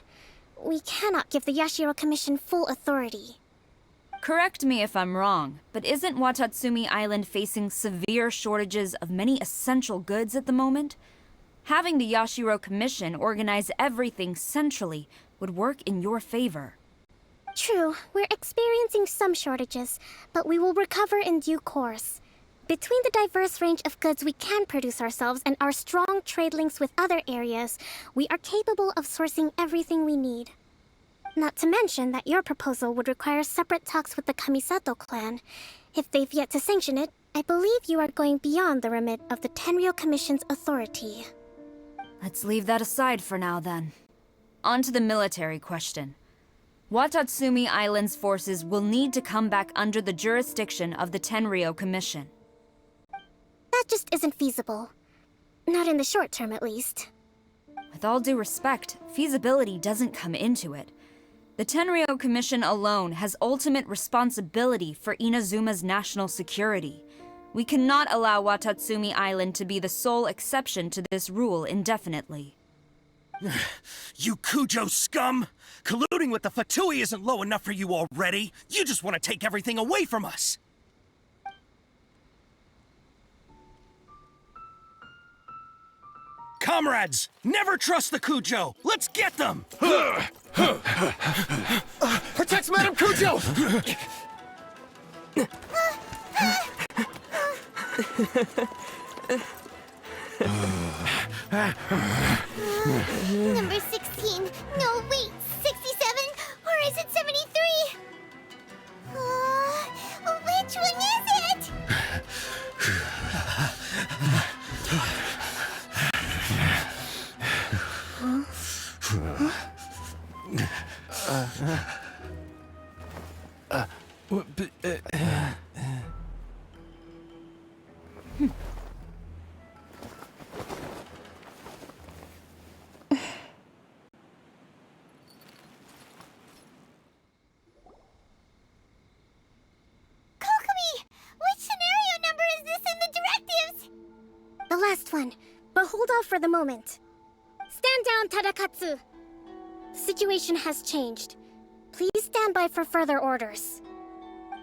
We cannot give the Yashiro Commission full authority. Correct me if I'm wrong, but isn't Watatsumi Island facing severe shortages of many essential goods at the moment? Having the Yashiro Commission organize everything centrally would work in your favor. True, we're experiencing some shortages, but we will recover in due course. Between the diverse range of goods we can produce ourselves and our strong trade links with other areas, we are capable of sourcing everything we need. Not to mention that your proposal would require separate talks with the Kamisato clan. If they've yet to sanction it, I believe you are going beyond the remit of the Tenryou Commission's authority. Let's leave that aside for now, then. On to the military question. Watatsumi Island's forces will need to come back under the jurisdiction of the Tenryou Commission. That just isn't feasible. Not in the short term, at least. With all due respect, feasibility doesn't come into it. The Tenryou Commission alone has ultimate responsibility for Inazuma's national security. We cannot allow Watatsumi Island to be the sole exception to this rule indefinitely. You Kujo scum! Colluding with the Fatui isn't low enough for you already! You just want to take everything away from us! Comrades, never trust the Kujo! Let's get them! Protect Madame Kujo! Number 16. No, wait. 67? Or is it 73? Which one is it? The last one, but hold off for the moment. Stand down, Tadakatsu! The situation has changed. Please stand by for further orders.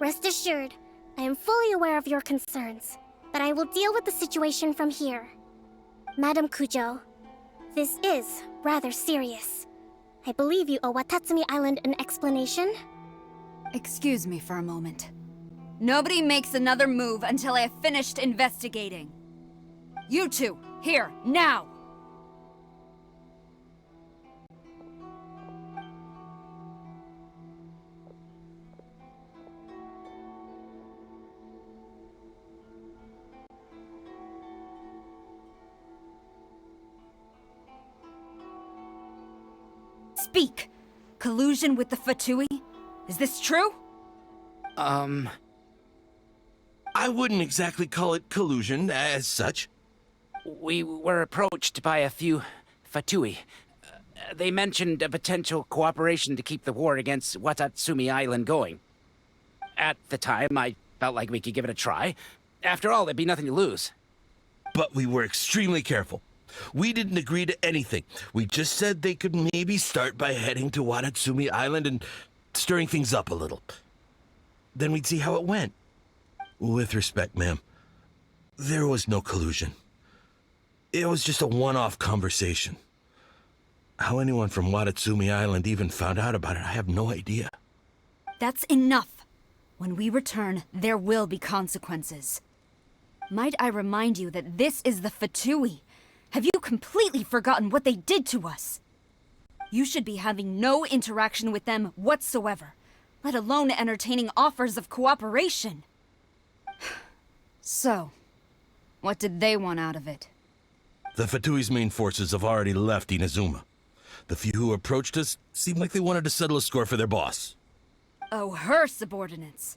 Rest assured, I am fully aware of your concerns, but I will deal with the situation from here. Madam Kujo, this is rather serious. I believe you owe Watatsumi Island an explanation. Excuse me for a moment. Nobody makes another move until I have finished investigating. You two, here, now! Speak! Collusion with the Fatui? Is this true? I wouldn't exactly call it collusion as such. We were approached by a few Fatui. They mentioned a potential cooperation to keep the war against Watatsumi Island going. At the time, I felt like we could give it a try. After all, there'd be nothing to lose. But we were extremely careful. We didn't agree to anything. We just said they could maybe start by heading to Watatsumi Island and stirring things up a little. Then we'd see how it went. With respect, ma'am, there was no collusion. It was just a one-off conversation. How anyone from Watatsumi Island even found out about it, I have no idea. That's enough. When we return, there will be consequences. Might I remind you that this is the Fatui? Have you completely forgotten what they did to us? You should be having no interaction with them whatsoever, let alone entertaining offers of cooperation. So, what did they want out of it? The Fatui's main forces have already left Inazuma. The few who approached us seemed like they wanted to settle a score for their boss. Oh, her subordinates.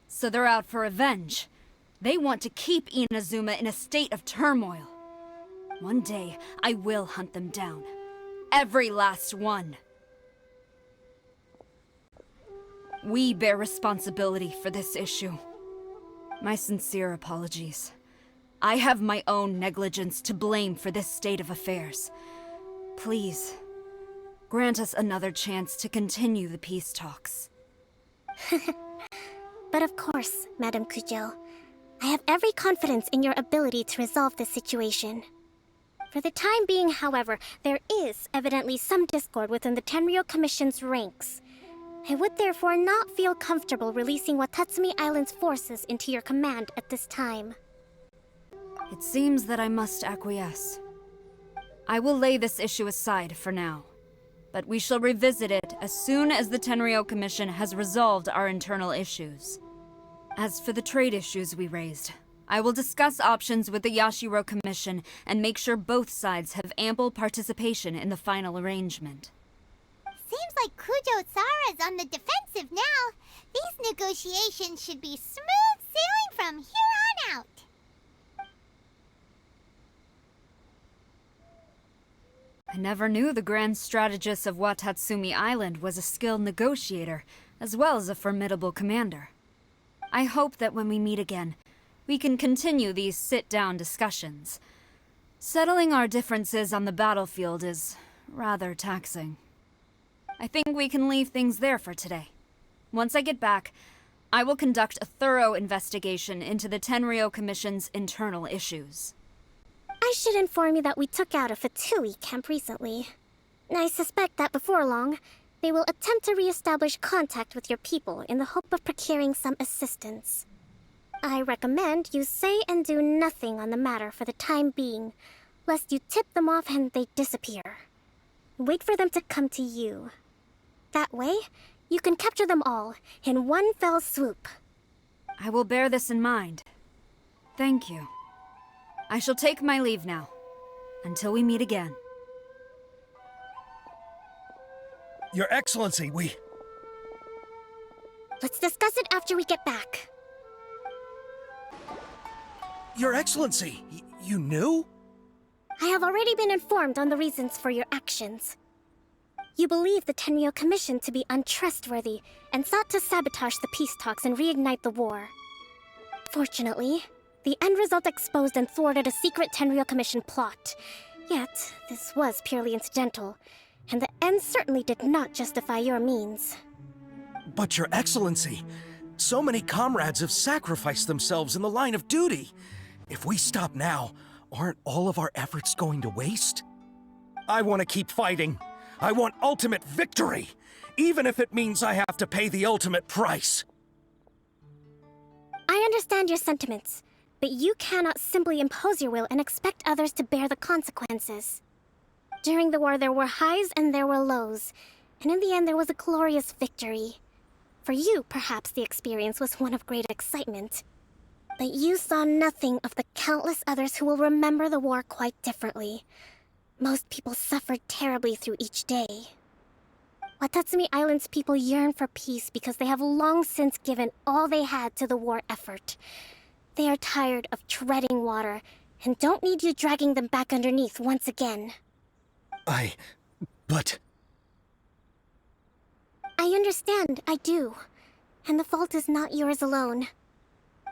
So they're out for revenge. They want to keep Inazuma in a state of turmoil. One day, I will hunt them down. Every last one. We bear responsibility for this issue. My sincere apologies. I have my own negligence to blame for this state of affairs. Please, grant us another chance to continue the peace talks. But of course, Madame Kujo. I have every confidence in your ability to resolve this situation. For the time being, however, there is evidently some discord within the Tenryou Commission's ranks. I would therefore not feel comfortable releasing Watatsumi Island's forces into your command at this time. It seems that I must acquiesce. I will lay this issue aside for now, but we shall revisit it as soon as the Tenryou Commission has resolved our internal issues. As for the trade issues we raised, I will discuss options with the Yashiro Commission and make sure both sides have ample participation in the final arrangement. Seems like Kujo-Sara's on the defensive now. These negotiations should be smooth sailing from here on out. I never knew the grand strategist of Watatsumi Island was a skilled negotiator, as well as a formidable commander. I hope that when we meet again, we can continue these sit-down discussions. Settling our differences on the battlefield is rather taxing. I think we can leave things there for today. Once I get back, I will conduct a thorough investigation into the Tenryou Commission's internal issues. I should inform you that we took out a Fatui camp recently. I suspect that before long, they will attempt to re-establish contact with your people in the hope of procuring some assistance. I recommend you say and do nothing on the matter for the time being, lest you tip them off and they disappear. Wait for them to come to you. That way, you can capture them all in one fell swoop. I will bear this in mind. Thank you. I shall take my leave now. Until we meet again. Your Excellency, Let's discuss it after we get back. Your Excellency, you knew? I have already been informed on the reasons for your actions. You believe the Tenryou Commission to be untrustworthy and sought to sabotage the peace talks and reignite the war. Fortunately, the end result exposed and thwarted a secret Tenryou Commission plot. Yet, this was purely incidental, and the end certainly did not justify your means. But Your Excellency, so many comrades have sacrificed themselves in the line of duty. If we stop now, aren't all of our efforts going to waste? I want to keep fighting. I want ultimate victory, even if it means I have to pay the ultimate price. I understand your sentiments, but you cannot simply impose your will and expect others to bear the consequences. During the war, there were highs and there were lows, and in the end, there was a glorious victory. For you, perhaps the experience was one of great excitement. But you saw nothing of the countless others who will remember the war quite differently. Most people suffered terribly through each day. Watatsumi Island's people yearn for peace because they have long since given all they had to the war effort. They are tired of treading water and don't need you dragging them back underneath once again. But... I understand, I do. And the fault is not yours alone.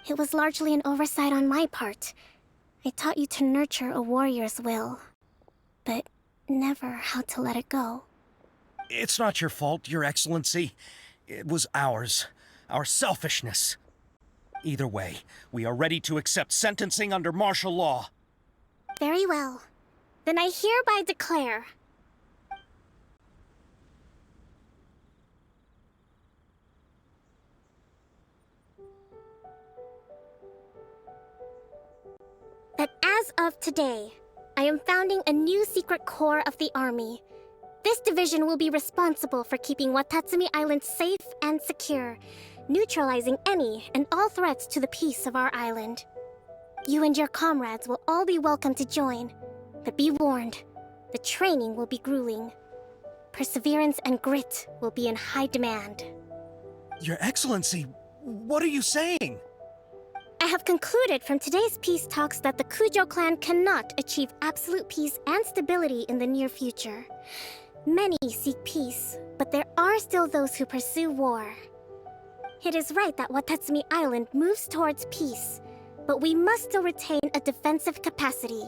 It was largely an oversight on my part. I taught you to nurture a warrior's will, but never how to let it go. It's not your fault, Your Excellency. It was ours. Our selfishness. Either way, we are ready to accept sentencing under martial law. Very well. Then I hereby declare... that as of today, I am founding a new secret corps of the army. This division will be responsible for keeping Watatsumi Island safe and secure, neutralizing any and all threats to the peace of our island. You and your comrades will all be welcome to join, but be warned, the training will be grueling. Perseverance and grit will be in high demand. Your Excellency, what are you saying? I have concluded from today's peace talks that the Kujo clan cannot achieve absolute peace and stability in the near future. Many seek peace, but there are still those who pursue war. It is right that Watatsumi Island moves towards peace, but we must still retain a defensive capacity.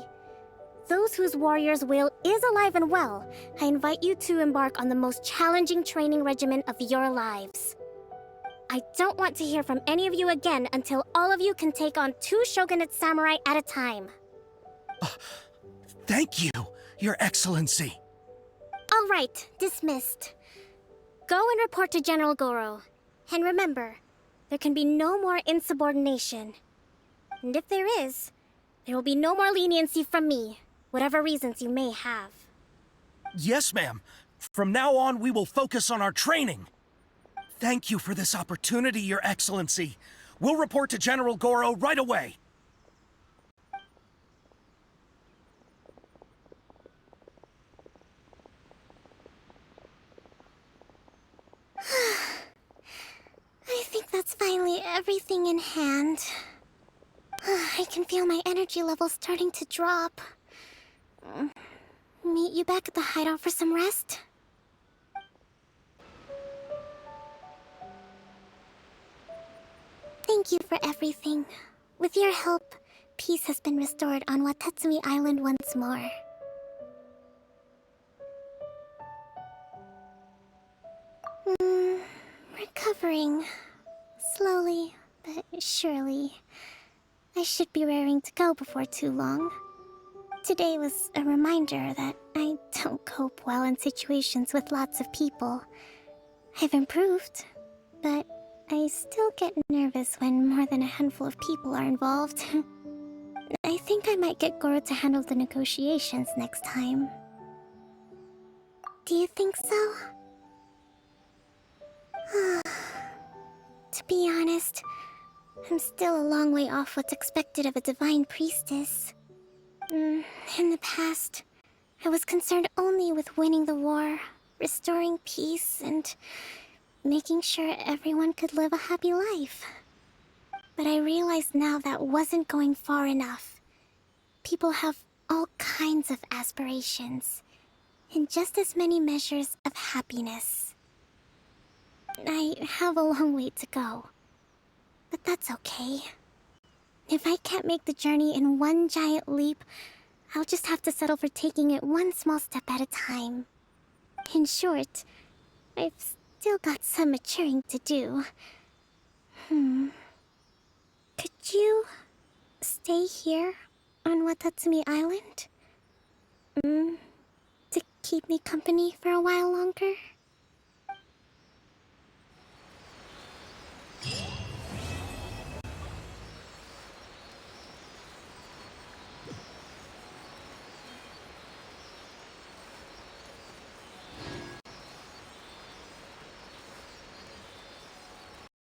Those whose warrior's will is alive and well, I invite you to embark on the most challenging training regimen of your lives. I don't want to hear from any of you again until all of you can take on 2 shogunate samurai at a time. Thank you, Your Excellency. All right, dismissed. Go and report to General Goro. And remember, there can be no more insubordination. And if there is, there will be no more leniency from me, whatever reasons you may have. Yes, ma'am. From now on, we will focus on our training. Thank you for this opportunity, Your Excellency. We'll report to General Goro right away. I think that's finally everything in hand. I can feel my energy levels starting to drop. Meet you back at the hideout for some rest? Thank you for everything. With your help, peace has been restored on Watatsumi Island once more. Recovering. Slowly, but surely. I should be raring to go before too long. Today was a reminder that I don't cope well in situations with lots of people. I've improved, but I still get nervous when more than a handful of people are involved. I think I might get Goro to handle the negotiations next time. Do you think so? To be honest, I'm still a long way off what's expected of a divine priestess. In the past, I was concerned only with winning the war, restoring peace, and making sure everyone could live a happy life. But I realize now that wasn't going far enough. People have all kinds of aspirations, and just as many measures of happiness. I have a long way to go, but that's okay. If I can't make the journey in one giant leap, I'll just have to settle for taking it one small step at a time. In short, I've still got some maturing to do. Could you stay here on Watatsumi Island? To keep me company for a while longer?